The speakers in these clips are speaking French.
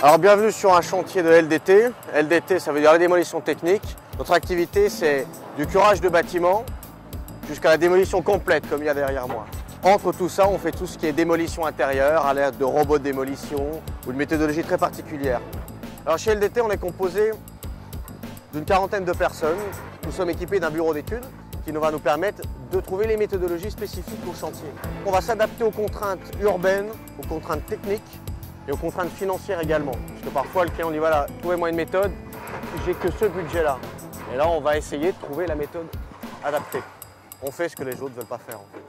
Alors bienvenue sur un chantier de LDT. LDT, ça veut dire la démolition technique. Notre activité, c'est du curage de bâtiments jusqu'à la démolition complète, comme il y a derrière moi. Entre tout ça, on fait tout ce qui est démolition intérieure, à l'aide de robots de démolition ou de méthodologies très particulières. Alors chez LDT, on est composé d'une quarantaine de personnes. Nous sommes équipés d'un bureau d'études qui va nous permettre de trouver les méthodologies spécifiques au chantier. On va s'adapter aux contraintes urbaines, aux contraintes techniques et aux contraintes financières également. Parce que parfois le client dit voilà, trouvez-moi une méthode, j'ai que ce budget-là. Et là on va essayer de trouver la méthode adaptée. On fait ce que les autres ne veulent pas faire en fait.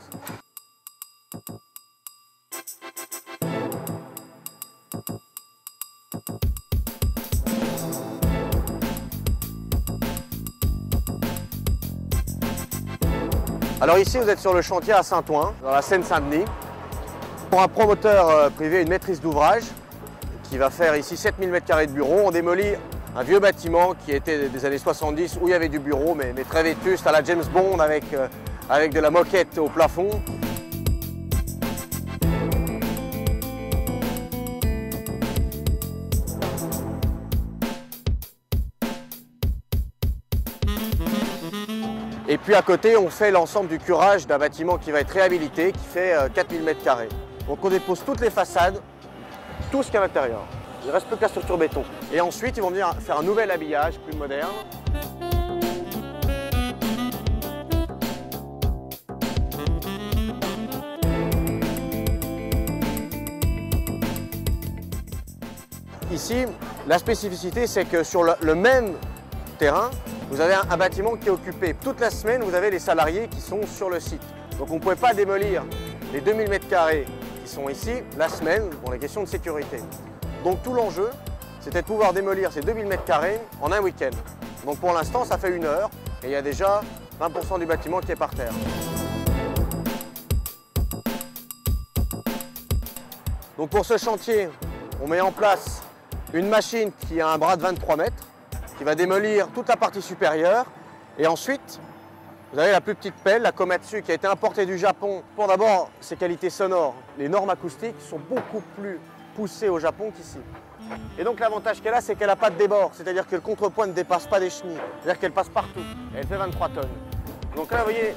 Alors ici vous êtes sur le chantier à Saint-Ouen, dans la Seine-Saint-Denis. Pour un promoteur privé, une maîtrise d'ouvrage qui va faire ici 7000 m² de bureau, on démolit un vieux bâtiment qui était des années 70 où il y avait du bureau mais très vétuste à la James Bond avec de la moquette au plafond. Et puis à côté, on fait l'ensemble du curage d'un bâtiment qui va être réhabilité, qui fait 4000 m². Donc on dépose toutes les façades, tout ce qu'il y a à l'intérieur. Il ne reste plus que la structure béton. Et ensuite, ils vont venir faire un nouvel habillage plus moderne. Ici, la spécificité, c'est que sur le même terrain, vous avez un bâtiment qui est occupé. Toute la semaine, vous avez les salariés qui sont sur le site. Donc on ne pouvait pas démolir les 2000 m² qui sont ici la semaine pour les questions de sécurité. Donc tout l'enjeu, c'était de pouvoir démolir ces 2000 m² en un week-end. Donc pour l'instant, ça fait 1 heure et il y a déjà 20% du bâtiment qui est par terre. Donc pour ce chantier, on met en place une machine qui a un bras de 23 mètres, qui va démolir toute la partie supérieure. Et ensuite, vous avez la plus petite pelle, la Komatsu, qui a été importée du Japon pour d'abord ses qualités sonores. Les normes acoustiques sont beaucoup plus poussées au Japon qu'ici. Et donc l'avantage qu'elle a, c'est qu'elle n'a pas de débord, c'est-à-dire que le contrepoint ne dépasse pas des chenilles, c'est-à-dire qu'elle passe partout. Et elle fait 23 tonnes. Donc là, vous voyez,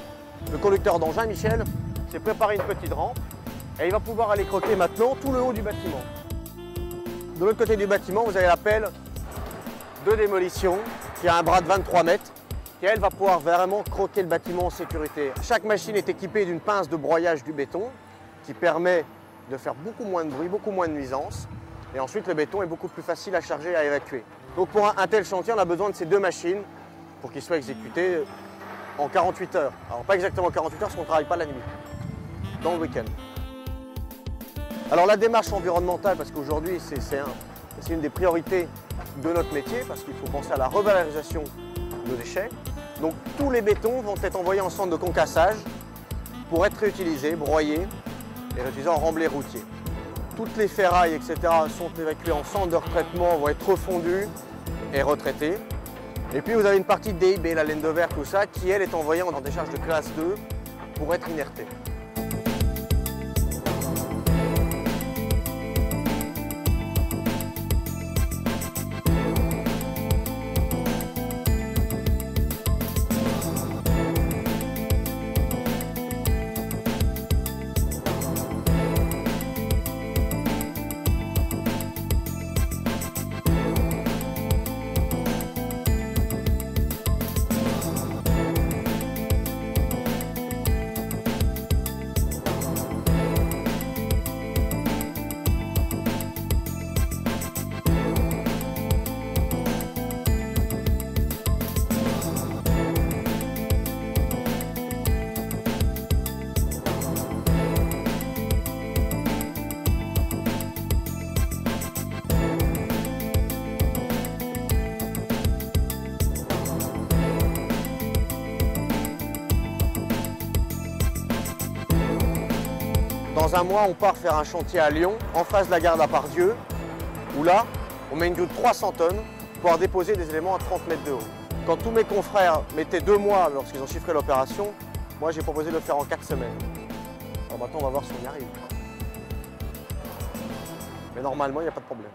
le conducteur d'engin, Michel, s'est préparé une petite rampe et il va pouvoir aller croquer maintenant tout le haut du bâtiment. De l'autre côté du bâtiment, vous avez la pelle de démolition qui a un bras de 23 mètres qui elle va pouvoir vraiment croquer le bâtiment en sécurité. Chaque machine est équipée d'une pince de broyage du béton qui permet de faire beaucoup moins de bruit, beaucoup moins de nuisances. Et ensuite le béton est beaucoup plus facile à charger et à évacuer. Donc pour un tel chantier, on a besoin de ces deux machines pour qu'ils soient exécutés en 48 heures. Alors pas exactement 48 heures parce qu'on ne travaille pas la nuit, dans le week-end. Alors la démarche environnementale, parce qu'aujourd'hui c'est une des priorités de notre métier, parce qu'il faut penser à la revalorisation de déchets. Donc tous les bétons vont être envoyés en centre de concassage pour être réutilisés, broyés et réutilisés en remblai routier. Toutes les ferrailles, etc. sont évacuées en centre de retraitement, vont être refondues et retraitées. Et puis vous avez une partie de DIB, la laine de verre, tout ça, qui elle est envoyée en décharge de classe 2 pour être inertée. Dans un mois, on part faire un chantier à Lyon, en face de la gare d'Apardieu, où là, on met une grue de 300 tonnes pour pouvoir déposer des éléments à 30 mètres de haut. Quand tous mes confrères mettaient 2 mois lorsqu'ils ont chiffré l'opération, moi j'ai proposé de le faire en 4 semaines. Alors maintenant, on va voir si on y arrive. Mais normalement, il n'y a pas de problème.